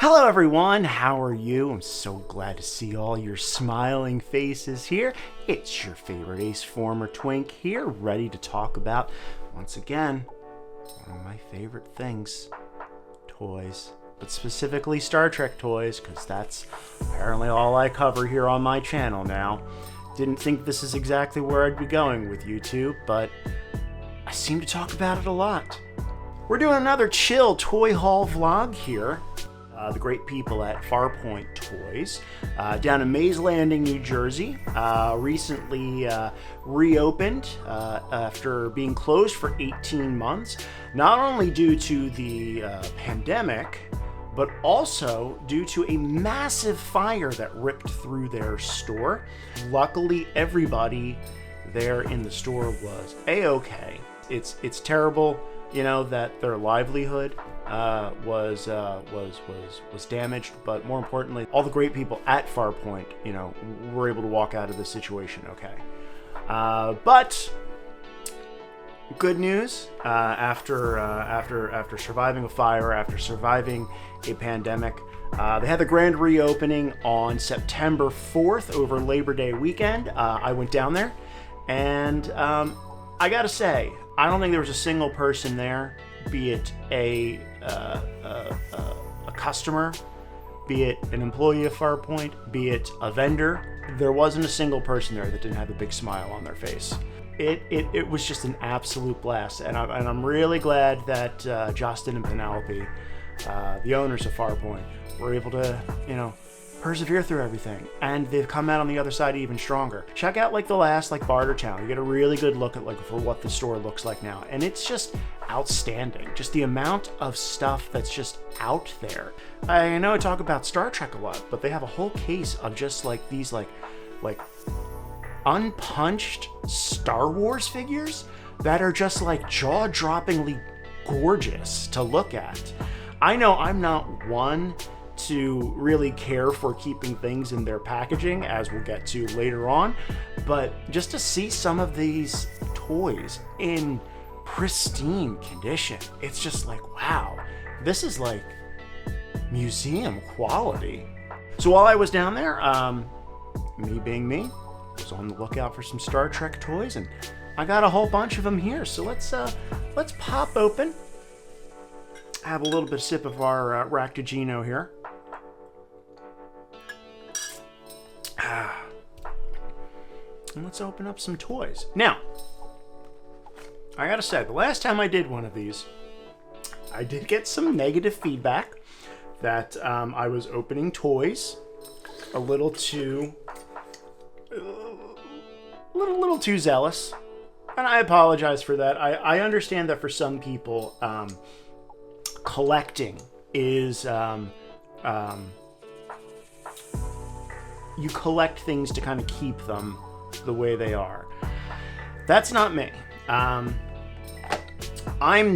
Hello everyone, how are you? I'm so glad to see all your smiling faces here. It's your favorite ace Formertwink here, ready to talk about, once again, one of my favorite things, toys. But specifically Star Trek toys, because that's apparently all I cover here on my channel now. Didn't think this is exactly where I'd be going with YouTube, but I seem to talk about it a lot. We're doing another chill toy haul vlog here. The great people at Farpoint Toys down in Mays Landing, New Jersey, recently reopened after being closed for 18 months, not only due to the pandemic, but also due to a massive fire that ripped through their store. Luckily, everybody there in the store was a-okay. It's terrible, you know, that their livelihood was damaged, but more importantly, all the great people at Farpoint, you know, were able to walk out of this situation okay. But good news, after surviving a fire, after surviving a pandemic, they had the grand reopening on September 4th over Labor Day weekend. I went down there, and I gotta say, I don't think there was a single person there, be it a customer, be it an employee of Farpoint, be it a vendor. There wasn't a single person there that didn't have a big smile on their face. It was just an absolute blast, and I'm really glad that Justin and Penelope, the owners of Farpoint, were able to, you know, persevere through everything, and they've come out on the other side even stronger. Check out like the last Barter Town. You get a really good look at for what the store looks like now, and it's just outstanding. Just the amount of stuff that's just out there. I know I talk about Star Trek a lot, but they have a whole case of just these unpunched Star Wars figures that are just jaw-droppingly gorgeous to look at. I know I'm not one to really care for keeping things in their packaging, as we'll get to later on, but just to see some of these toys in pristine condition, it's just wow, this is museum quality. So while I was down there, me being me, was on the lookout for some Star Trek toys, and I got a whole bunch of them here. So let's pop open, have a little bit of sip of our Ractigino here. And let's open up some toys. Now, I gotta say, the last time I did one of these, I did get some negative feedback that I was opening toys a little too zealous, and I apologize for that. I understand that for some people, collecting is you collect things to kind of keep them the way they are. That's not me. I'm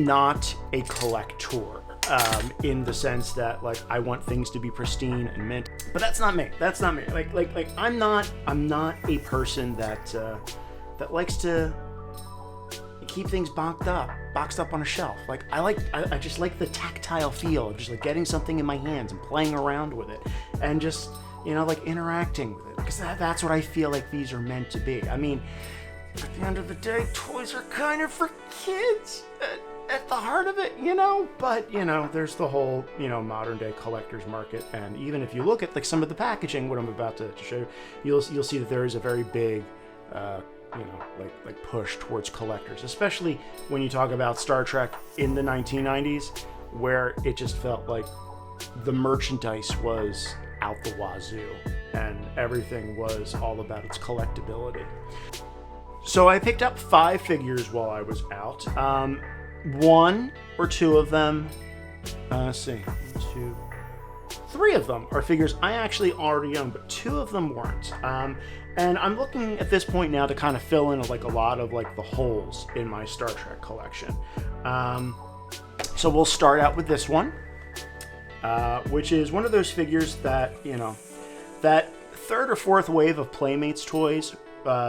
not a collector in the sense that I want things to be pristine and mint, but that's not me. That's not me. I'm not a person that likes to keep things boxed up on a shelf. I just like the tactile feel of just getting something in my hands and playing around with it, and just, you know, interacting with it, because that's what I feel like these are meant to be. I mean, at the end of the day, toys are kind of for kids at the heart of it, you know, but, you know, there's the whole, you know, modern day collector's market, and even if you look at some of the packaging, what I'm about to show you, you'll see that there is a very big, you know, push towards collectors, especially when you talk about Star Trek in the 1990s, where it just felt like the merchandise was out the wazoo, and everything was all about its collectability. So I picked up 5 figures while I was out. 1 or 2 of them, let's see, 1, 2, 3 of them are figures I actually already own, but 2 of them weren't. And I'm looking at this point now to kind of fill in a lot of the holes in my Star Trek collection. So we'll start out with this one, which is one of those figures that, you know, that 3rd or 4th wave of Playmates toys,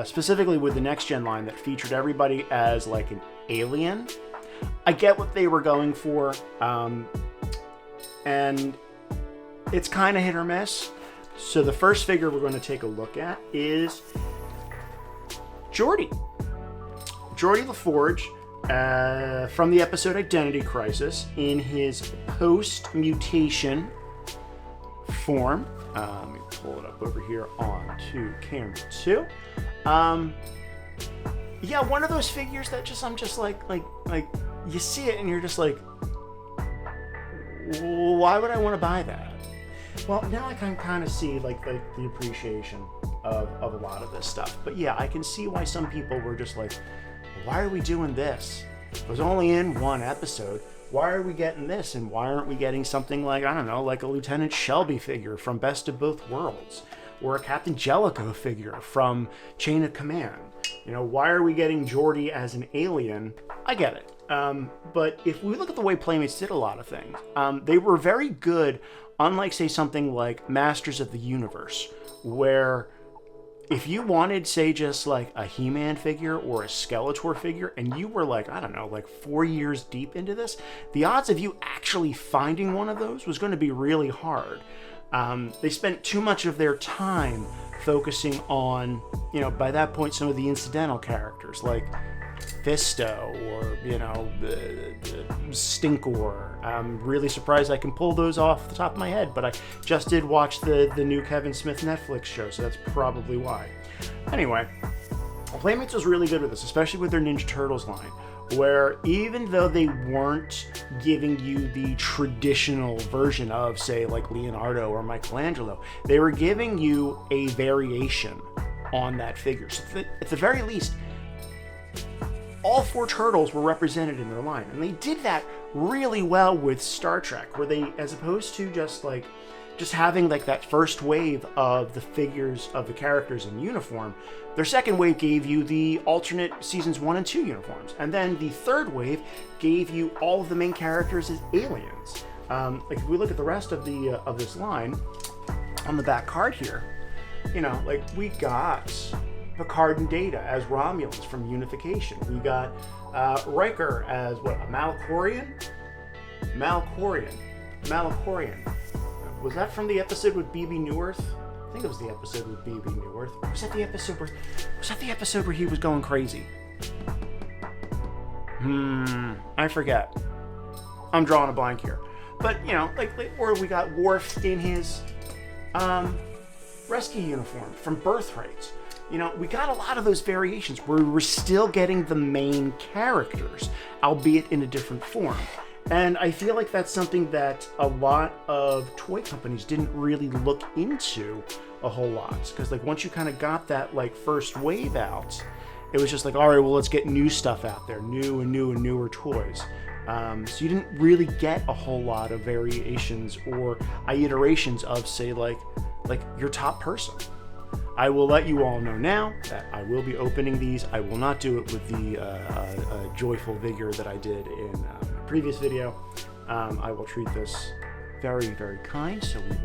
specifically with the Next Gen line that featured everybody as an alien. I get what they were going for, and it's kind of hit or miss. So the first figure we're going to take a look at is Geordi. Geordi LaForge, from the episode Identity Crisis, in his post-mutation form. Let me pull it up over here onto camera 2. Yeah, one of those figures that I'm just like you see it and you're just like, why would I want to buy that? Well, now I can kind of see like the appreciation of a lot of this stuff. But yeah, I can see why some people were just like, why are we doing this? It was only in one episode. Why are we getting this? And why aren't we getting something like, I don't know, like a Lieutenant Shelby figure from Best of Both Worlds? Or a Captain Jellicoe figure from Chain of Command? You know, why are we getting Geordi as an alien? I get it. But if we look at the way Playmates did a lot of things, they were very good, unlike, say, something like Masters of the Universe, where if you wanted, say, just like a He-Man figure or a Skeletor figure, and you were like, I don't know, like 4 years deep into this, the odds of you actually finding one of those was going to be really hard. They spent too much of their time focusing on, you know, by that point, some of the incidental characters like Fisto or, you know, Stinkor. I'm really surprised I can pull those off the top of my head, but I just did watch the new Kevin Smith Netflix show, so that's probably why. Anyway, Playmates was really good with this, especially with their Ninja Turtles line, where even though they weren't giving you the traditional version of, say, like Leonardo or Michelangelo, they were giving you a variation on that figure. So at the very least, all 4 turtles were represented in their line. And they did that really well with Star Trek, where they, as opposed to just having like that first wave of the figures of the characters in uniform, their second wave gave you the alternate seasons 1 and 2 uniforms. And then the third wave gave you all of the main characters as aliens. Like if we look at the rest of the of this line, on the back card here, you know, like we got Picard and Data as Romulans from Unification. We got Riker as what, a Malachorian? Malachorian. Was that from the episode with BB Newirth? I think it was the episode with BB Newirth. Or was that the episode where he was going crazy? I forget. I'm drawing a blank here. But, you know, like or we got Worf in his rescue uniform from Birthright. You know, we got a lot of those variations where we're still getting the main characters, albeit in a different form. And I feel like that's something that a lot of toy companies didn't really look into a whole lot. Because, like, once you kind of got that, like, first wave out, it was just like, all right, well, let's get new stuff out there, new and newer toys. So you didn't really get a whole lot of variations or iterations of, say, like your top person. I will let you all know now that I will be opening these. I will not do it with the joyful vigor that I did in my previous video. I will treat this very, very kind. So we will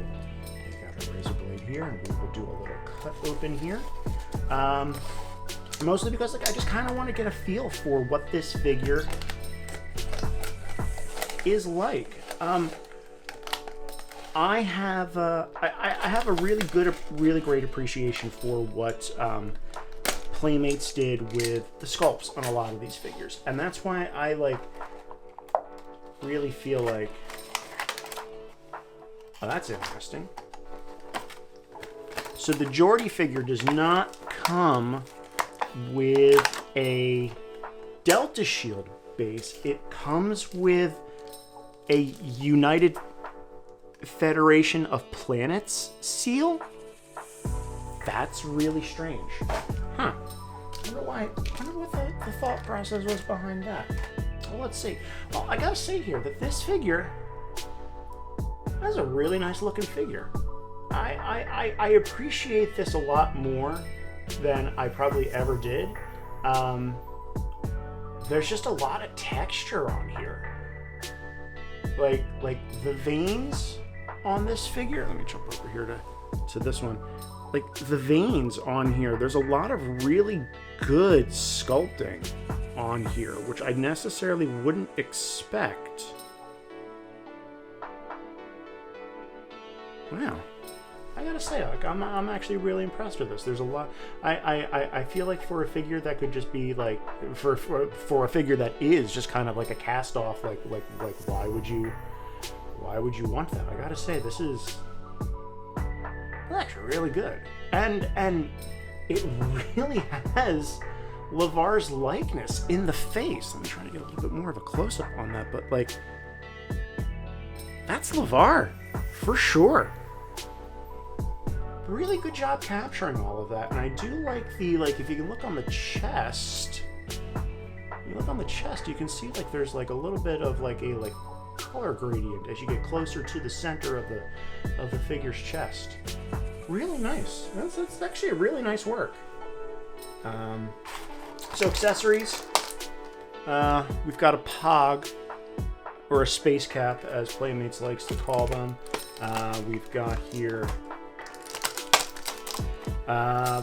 take out a razor blade here and we will do a little cut open here. Mostly because like I just kind of want to get a feel for what this figure is like. I have a really great appreciation for what Playmates did with the sculpts on a lot of these figures, and that's why I really feel like, oh, that's interesting. So the Geordi figure does not come with a Delta Shield base. It comes with a United Federation of Planets seal? That's really strange. Huh. I wonder what the thought process was behind that. Well, let's see. Well, I gotta say here that this figure, that's a really nice looking figure. I appreciate this a lot more than I probably ever did. There's just a lot of texture on here. Like the veins on this figure. Let me jump over here to this one. Like the veins on here, there's a lot of really good sculpting on here, which I necessarily wouldn't expect. wow. I gotta say, like, I'm actually really impressed with this. There's a lot. I feel like for a figure that could just be like for a figure that is just kind of like a cast off, like why would you want that? I gotta say, this is actually really good, and it really has LeVar's likeness in the face. Let me try to get a little bit more of a close up on that, but like, that's LeVar for sure. Really good job capturing all of that, and I do like the, like, if you can look on the chest, you can see like there's like a little bit of like a color gradient as you get closer to the center of the figure's chest. Really nice. That's actually a really nice work. So accessories, we've got a Pog, or a space cap as Playmates likes to call them. We've got here,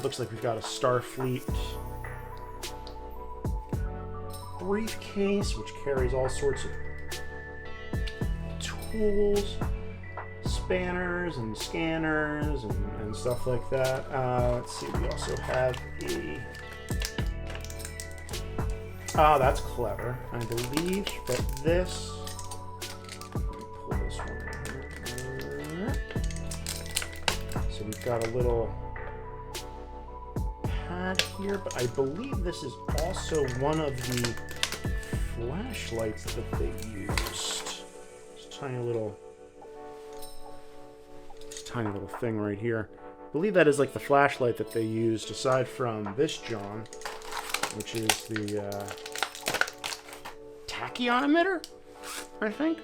looks like we've got a Starfleet briefcase, which carries all sorts of tools, spanners and scanners and stuff like that. Let's see, we also have a... Ah, that's clever. I believe that this... Let me pull this one out. So we've got a little pad here, but I believe this is also one of the flashlights that they used. This tiny little thing right here. I believe that is like the flashlight that they used, aside from this John, which is the tachyon emitter, I think,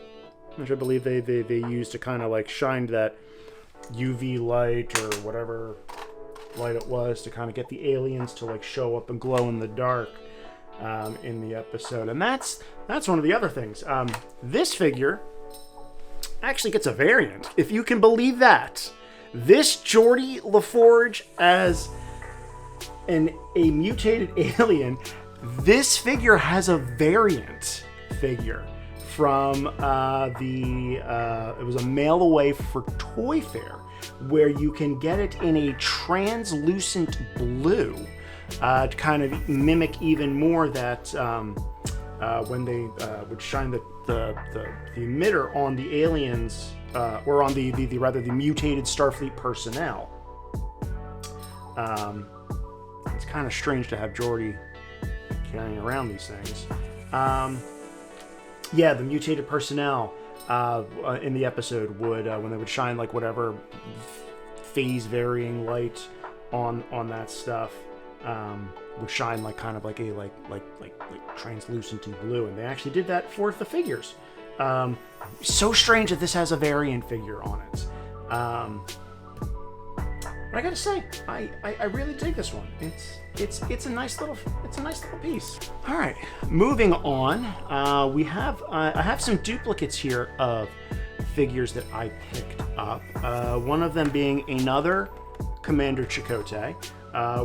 which I believe they used to kind of like shine that UV light or whatever light it was to kind of get the aliens to like show up and glow in the dark in the episode. And that's one of the other things. This figure actually gets a variant, if you can believe that. This Geordi LaForge as a mutated alien. This figure has a variant figure from it was a mail away for Toy Fair, where you can get it in a translucent blue to kind of mimic even more that when they would shine the emitter on the aliens, or on the mutated Starfleet personnel. It's kind of strange to have Geordi carrying around these things. Yeah, the mutated personnel in the episode would, when they would shine like whatever phase varying light on that stuff, would shine like kind of like a like translucent blue, and they actually did that for the figures. So strange that this has a variant figure on it. But I gotta say, I really dig this one. It's a nice little piece. All right, moving on. I have some duplicates here of figures that I picked up. One of them being another Commander Chakotay,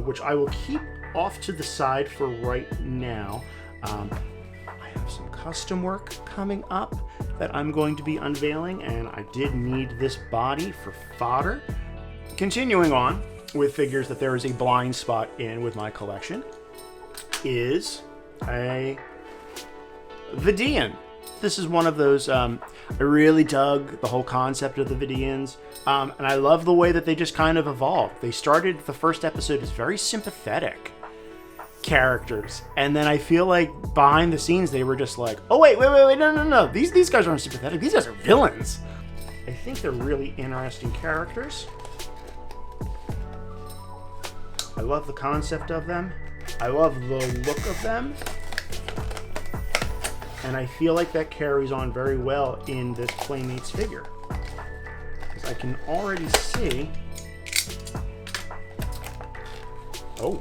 which I will keep off to the side for right now. I have some custom work coming up that I'm going to be unveiling, and I did need this body for fodder. Continuing on with figures that there is a blind spot in with my collection is a Vidian. This is one of those, I really dug the whole concept of the Vidians, and I love the way that they just kind of evolved. They started the first episode as very sympathetic characters, and then I feel like behind the scenes they were just like, oh wait, no, these guys aren't sympathetic, these guys are villains. I think they're really interesting characters. I love the concept of them. I love the look of them. And I feel like that carries on very well in this Playmates figure, because I can already see... Oh,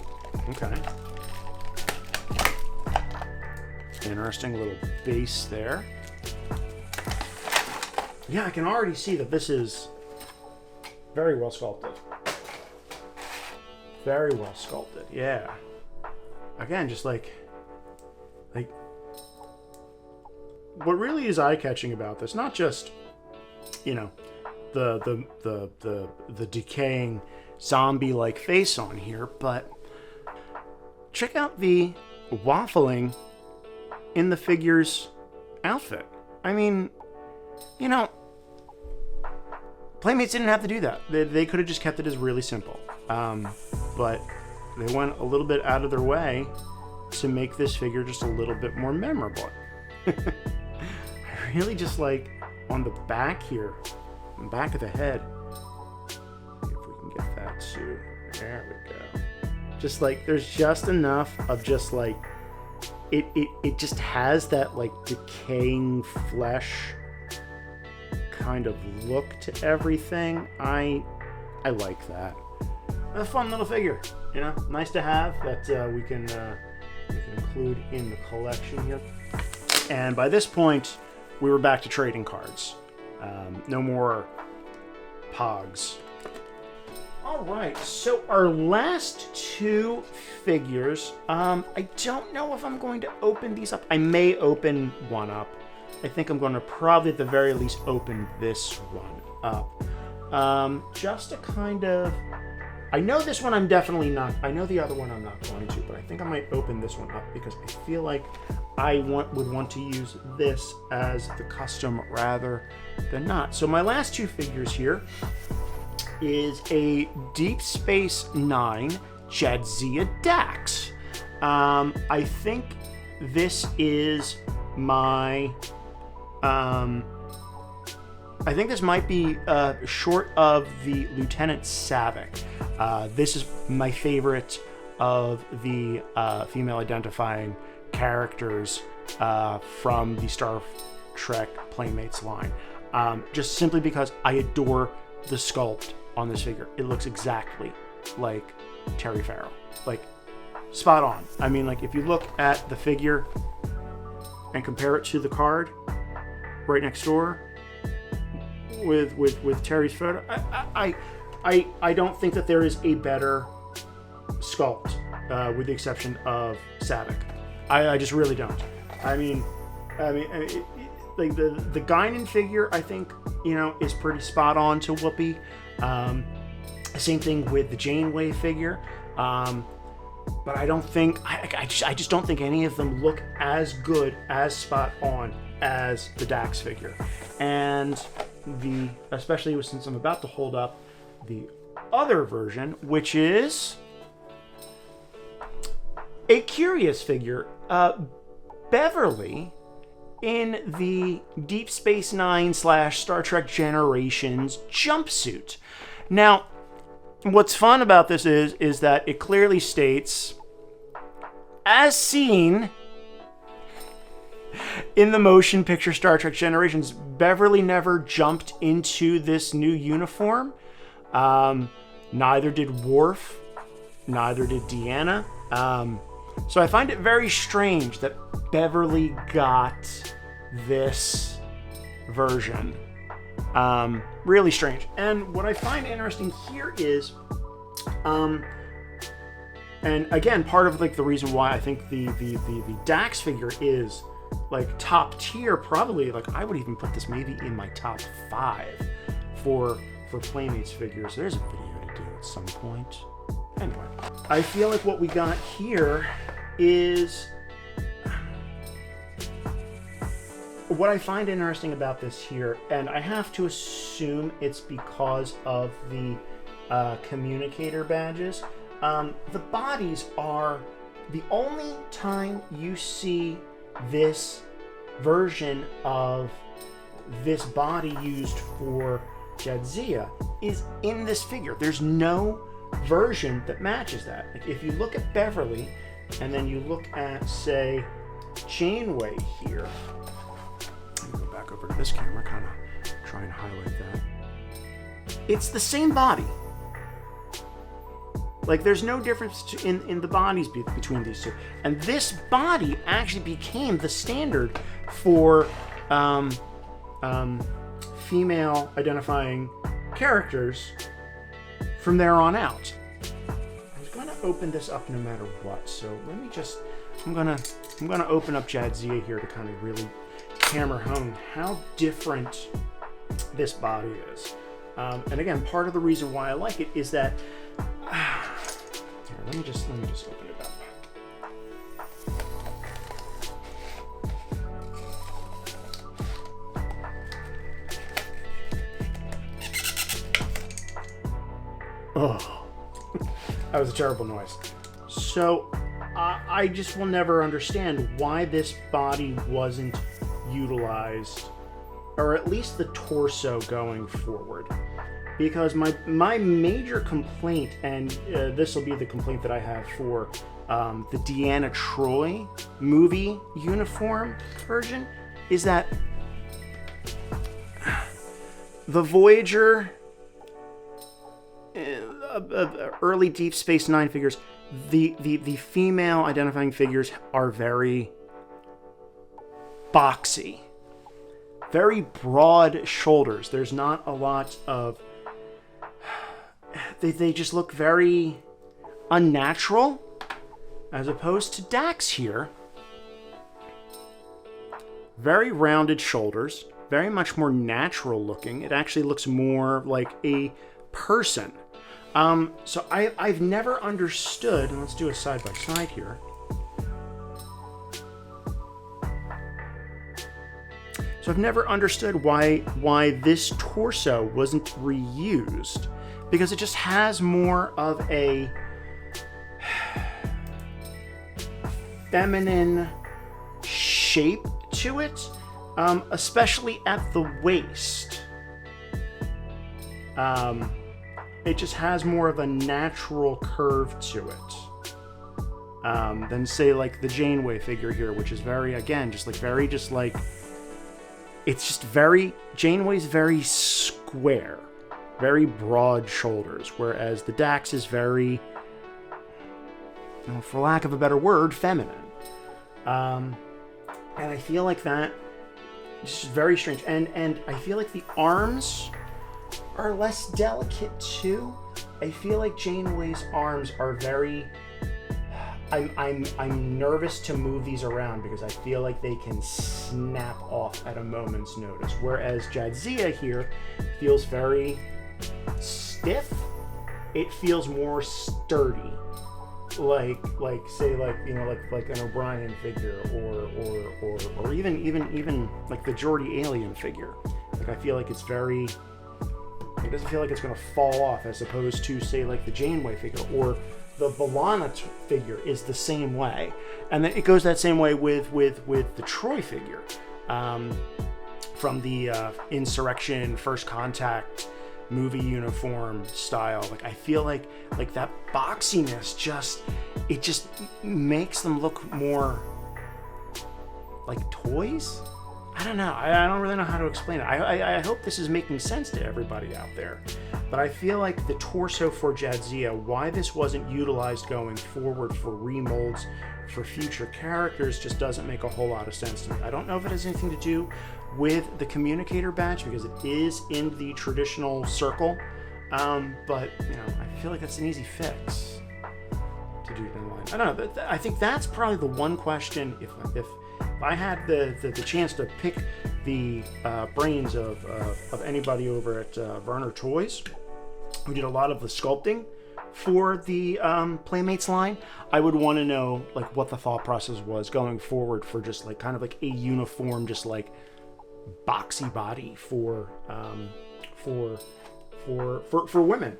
okay. Interesting little base there. Yeah, I can already see that this is very well sculpted. Very well sculpted, yeah. Again, just like what really is eye-catching about this, not just, you know, the decaying zombie-like face on here, but check out the waffling in the figure's outfit. I mean, you know, Playmates didn't have to do that. They could have just kept it as really simple. But they went a little bit out of their way to make this figure just a little bit more memorable. I really just like on the back here, on the back of the head. If we can get that too. There we go. Just like there's just enough of just like it just has that like decaying flesh kind of look to everything. I like that. A fun little figure, you know, nice to have that we can include in the collection here. And by this point, we were back to trading cards. No more Pogs. All right, so our last two figures. I don't know if I'm going to open these up. I may open one up. I think I'm going to probably at the very least open this one up. Just to kind of... I know this one I'm definitely not... I know the other one I'm not going to, but I think I might open this one up because I feel like I would want to use this as the custom rather than not. So my last two figures here is a Deep Space Nine Jadzia Dax. I think this is my... I think this might be short of the Lieutenant Savick. This is my favorite of the female identifying characters from the Star Trek Playmates line. Just simply because I adore the sculpt on this figure. It looks exactly like Terry Farrell. Like, spot on. I mean, like, if you look at the figure and compare it to the card right next door with Terry's photo, I don't think that there is a better sculpt, with the exception of Savick. I just really don't. I mean, like the Guinan figure, I think, you know, is pretty spot on to Whoopi. Same thing with the Janeway figure. But I don't think, I just don't think any of them look as good, as spot on as the Dax figure. And especially since I'm about to hold up the other version, which is a curious figure, Beverly in the Deep Space Nine / Star Trek Generations jumpsuit. Now, what's fun about this is that it clearly states, as seen in the motion picture Star Trek Generations, Beverly never jumped into this new uniform. Neither did Worf, neither did Deanna. So I find it very strange that Beverly got this version. Really strange. And what I find interesting here is, and again, part of like the reason why I think the Dax figure is like top tier, probably like I would even put this maybe in my top 5 for Playmates figures. There's a video to do at some point. Anyway, I feel like what we got here is what I find interesting about this here, and I have to assume it's because of the communicator badges. The bodies are the only time you see this version of this body used for Jadzia is in this figure. There's no version that matches that. Like if you look at Beverly and then you look at, say, Janeway here. Let me go back over to this camera, kind of try and highlight that. It's the same body. Like there's no difference in the bodies between these two. And this body actually became the standard for female identifying characters from there on out. I was going to open this up no matter what, so let me just, I'm gonna open up Jadzia here to kind of really hammer home how different this body is. And again, part of the reason why I like it is that here, let me just open it up. Oh, that was a terrible noise. So I just will never understand why this body wasn't utilized, or at least the torso going forward. Because my major complaint, and this will be the complaint that I have for the Deanna Troi movie uniform version, is that the Voyager, early Deep Space Nine figures, the female identifying figures are very boxy, very broad shoulders. There's not a lot of, they just look very unnatural, as opposed to Dax here. Very rounded shoulders, very much more natural looking. It actually looks more like a person. So I've never understood, and let's do a side by side here. So I've never understood why this torso wasn't reused, because it just has more of a feminine shape to it, especially at the waist. It just has more of a natural curve to it than, say, like the Janeway figure here, which is very, again, it's just very, Janeway's very square, very broad shoulders, whereas the Dax is very, for lack of a better word, feminine. And I feel like that is just very strange. And I feel like the arms are less delicate too. I feel like Janeway's arms are very, I'm nervous to move these around because I feel like they can snap off at a moment's notice. Whereas Jadzia here feels very stiff. It feels more sturdy, like say like an O'Brien figure or even like the Geordi Alien figure. Like I feel like it's very. It doesn't feel like it's going to fall off, as opposed to, say, like the Janeway figure, or the B'Elanna figure is the same way. And then it goes that same way with the Troi figure from the Insurrection, First Contact movie uniform style. Like I feel like that boxiness just makes them look more like toys. I don't know. I don't really know how to explain it. I hope this is making sense to everybody out there. But I feel like the torso for Jadzia, why this wasn't utilized going forward for remolds for future characters, just doesn't make a whole lot of sense to me. I don't know if it has anything to do with the communicator badge, because it is in the traditional circle. But, I feel like that's an easy fix to do down the line. I don't know. I think that's probably the one question, if I had the chance to pick the brains of anybody over at Farpoint Toys, who did a lot of the sculpting for the Playmates line, I would want to know like what the thought process was going forward for just like kind of like a uniform, just like boxy body for women.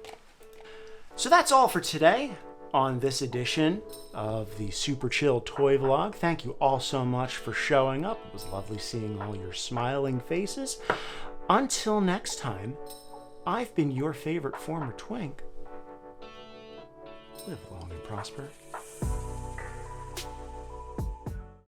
So that's all for today on this edition of the Super Chill Toy Vlog. Thank you all so much for showing up. It was lovely seeing all your smiling faces. Until next time, I've been your favorite former twink. Live long and prosper.